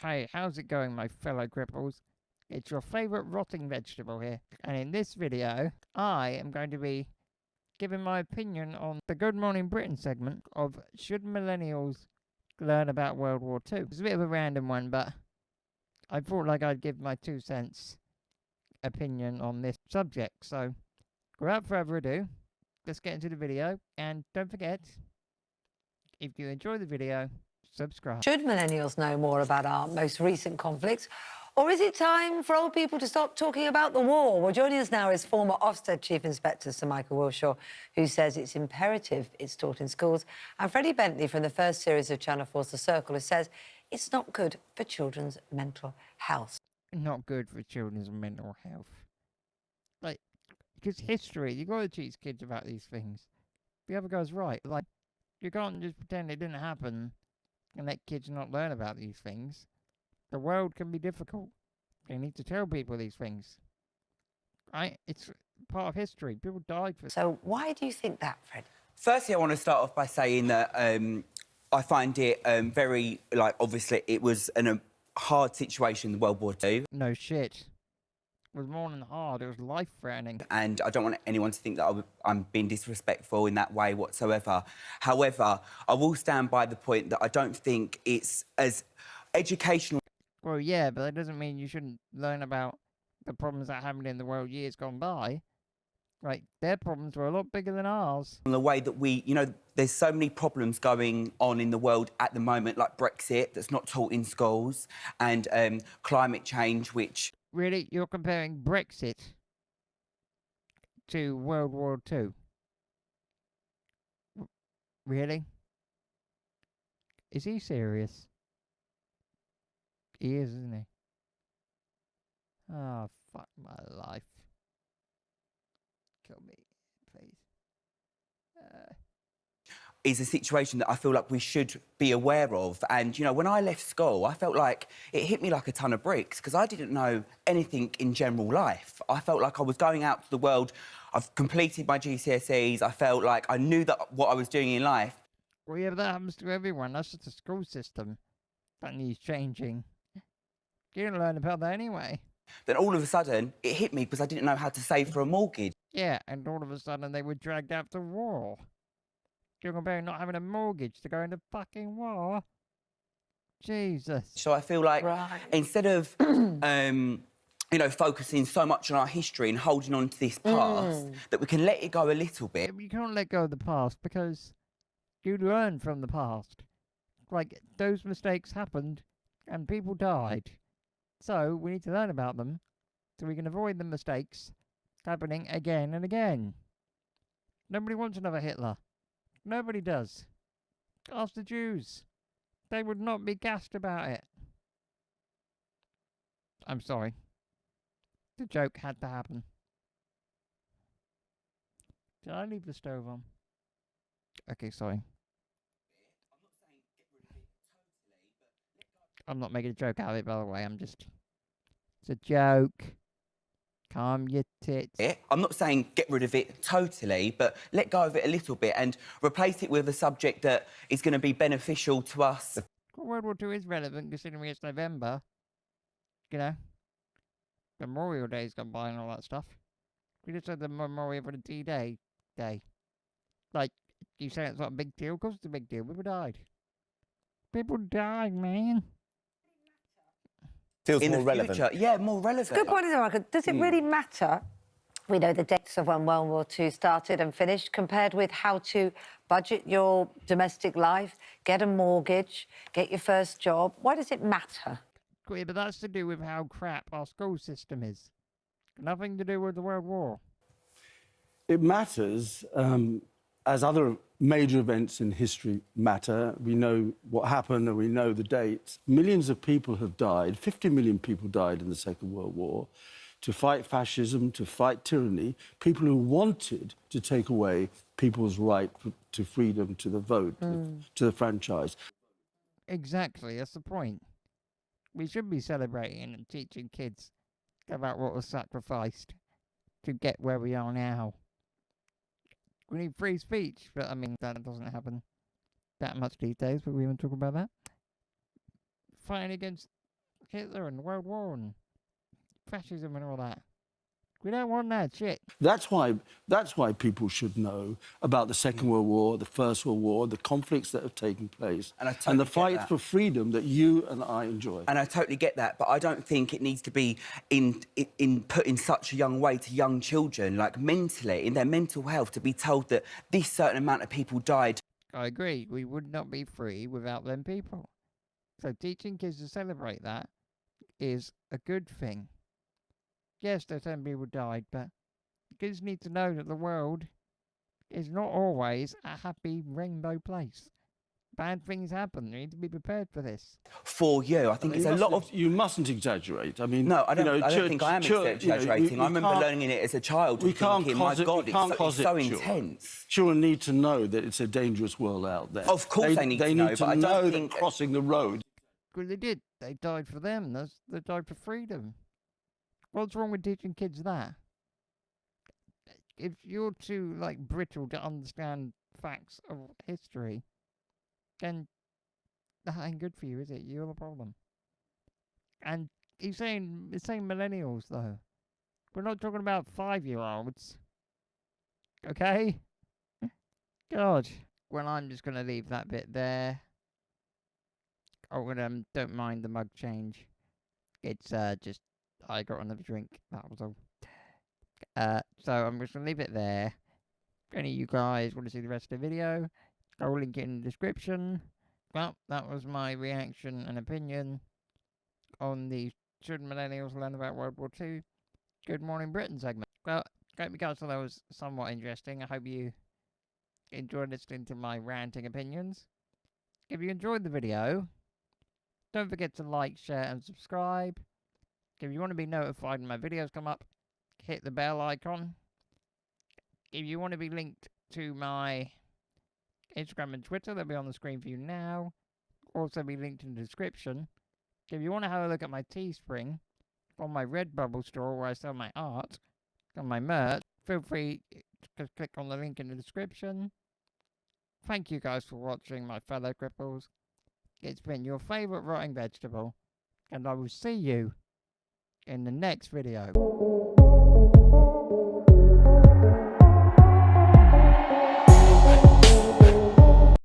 Hey, how's it going, my fellow cripples? It's your favourite rotting vegetable here, and in this video, I am going to be giving my opinion on the Good Morning Britain segment of Should Millennials Learn About World War II? It's a bit of a random one, but I thought like I'd give my 2 cents opinion on this subject. So, without further ado, let's get into the video, and don't forget, if you enjoy the video, subscribe. Should millennials know more about our most recent conflicts? Or is it time for old people to stop talking about the war? Well, joining us now is former Ofsted Chief Inspector Sir Michael Wilshaw, who says it's imperative it's taught in schools, and Freddie Bentley from the first series of Channel 4's The Circle, who says it's not good for children's mental health. Not good for children's mental health. Like, because history, you got to teach kids about these things. The other guy's right. Like, you can't just pretend it didn't happen and let kids not learn about these things. The world can be difficult. They need to tell people these things. Right? It's part of history. People died for it. So why do you think that, Fred? Firstly, I want to start off by saying that I find it very, obviously, it was a hard situation in World War II. No shit. It was more than hard. It was life-threatening. And I don't want anyone to think that I'm being disrespectful in that way whatsoever. However, I will stand by the point that I don't think it's as educational. Well, yeah, but that doesn't mean you shouldn't learn about the problems that happened in the world years gone by. Like, their problems were a lot bigger than ours. The way that there's so many problems going on in the world at the moment, like Brexit, that's not taught in schools, and climate change, which... Really? You're comparing Brexit to World War II? Really? Is he serious? He is, isn't he? Oh, fuck my life. Kill me, please. Is a situation that I feel like we should be aware of. And, you know, when I left school, I felt like it hit me like a ton of bricks because I didn't know anything in general life. I felt like I was going out to the world. I've completed my GCSEs. I felt like I knew that what I was doing in life. Well, yeah, but that happens to everyone. That's just the school system that needs changing. You didn't learn about that anyway. Then all of a sudden, it hit me because I didn't know how to save for a mortgage. Yeah, and all of a sudden they were dragged out to war. You're comparing not having a mortgage to go into fucking war? Jesus. So I feel like instead of, you know, focusing so much on our history and holding on to this past, that we can let it go a little bit. You can't let go of the past because you learn from the past. Like, those mistakes happened and people died. So we need to learn about them so we can avoid the mistakes happening again and again. Nobody wants another Hitler. Nobody does. Ask the Jews. They would not be gassed about it. I'm sorry. The joke had to happen. Did I leave the stove on? Okay, sorry. I'm not making a joke out of it, by the way. It's a joke. Calm your tits. I'm not saying get rid of it totally, but let go of it a little bit and replace it with a subject that is going to be beneficial to us. Well, World War II is relevant considering it's November. You know? Memorial Day's gone by and all that stuff. We just had the memorial for the D-Day day. Like, you say it's not a big deal? Of course it's a big deal. People died. People died, man. Feels In more the relevant. future, yeah, more relevant. Good point, isn't it, Michael? Does it really matter? We know the dates of when World War II started and finished, compared with how to budget your domestic life, get a mortgage, get your first job. Why does it matter? Yeah, but that's to do with how crap our school system is. Nothing to do with the World War. It matters, as other major events in history matter. We know what happened and we know the dates. Millions of people have died. 50 million people died in the Second World War to fight fascism, to fight tyranny. People who wanted to take away people's right to freedom, to the vote, to the franchise. Exactly, that's the point. We should be celebrating and teaching kids about what was sacrificed to get where we are now. We need free speech, but I mean, that doesn't happen that much these days, but we won't talk about that. Fighting against Hitler and World War and fascism and all that. We don't want that shit. That's why people should know about the Second World War, the First World War, the conflicts that have taken place, And I totally and the get fight that. for freedom that you and I enjoy. And I totally get that, but I don't think it needs to be put in such a young way to young children, like mentally, in their mental health, to be told that this certain amount of people died. I agree. We would not be free without them people. So teaching kids to celebrate that is a good thing. Yes, there's 10 people died, but kids need to know that the world is not always a happy rainbow place. Bad things happen. You need to be prepared for this. For you, I think it's a lot of... You mustn't exaggerate. I mean, No, I don't, you know, I don't think I am exaggerating. I remember learning it as a child and thinking, my God, it's so intense. Children need to know that it's a dangerous world out there. Of course they need to know, but I don't think... that crossing the road... Well, they did. They died for them. They died for freedom. What's wrong with teaching kids that? If you're too, like, brittle to understand facts of history, then that ain't good for you, is it? You're the problem. And it's saying millennials, though. We're not talking about 5-year-olds. Okay? God. Well, I'm just going to leave that bit there. Oh, and don't mind the mug change. It's just... I got another drink, that was all. So I'm just going to leave it there. If any of you guys want to see the rest of the video, I'll link it in the description. Well, that was my reaction and opinion on the Should Millennials Learn About World War II Good Morning Britain segment. Well, I hope you guys thought that was somewhat interesting. I hope you enjoyed listening to my ranting opinions. If you enjoyed the video, don't forget to like, share and subscribe. If you want to be notified when my videos come up, hit the bell icon. If you want to be linked to my Instagram and Twitter, they'll be on the screen for you now. Also be linked in the description. If you want to have a look at my Teespring, on my Redbubble store where I sell my art, and my merch, feel free to click on the link in the description. Thank you guys for watching, my fellow cripples. It's been your favourite rotting vegetable, and I will see you in the next video.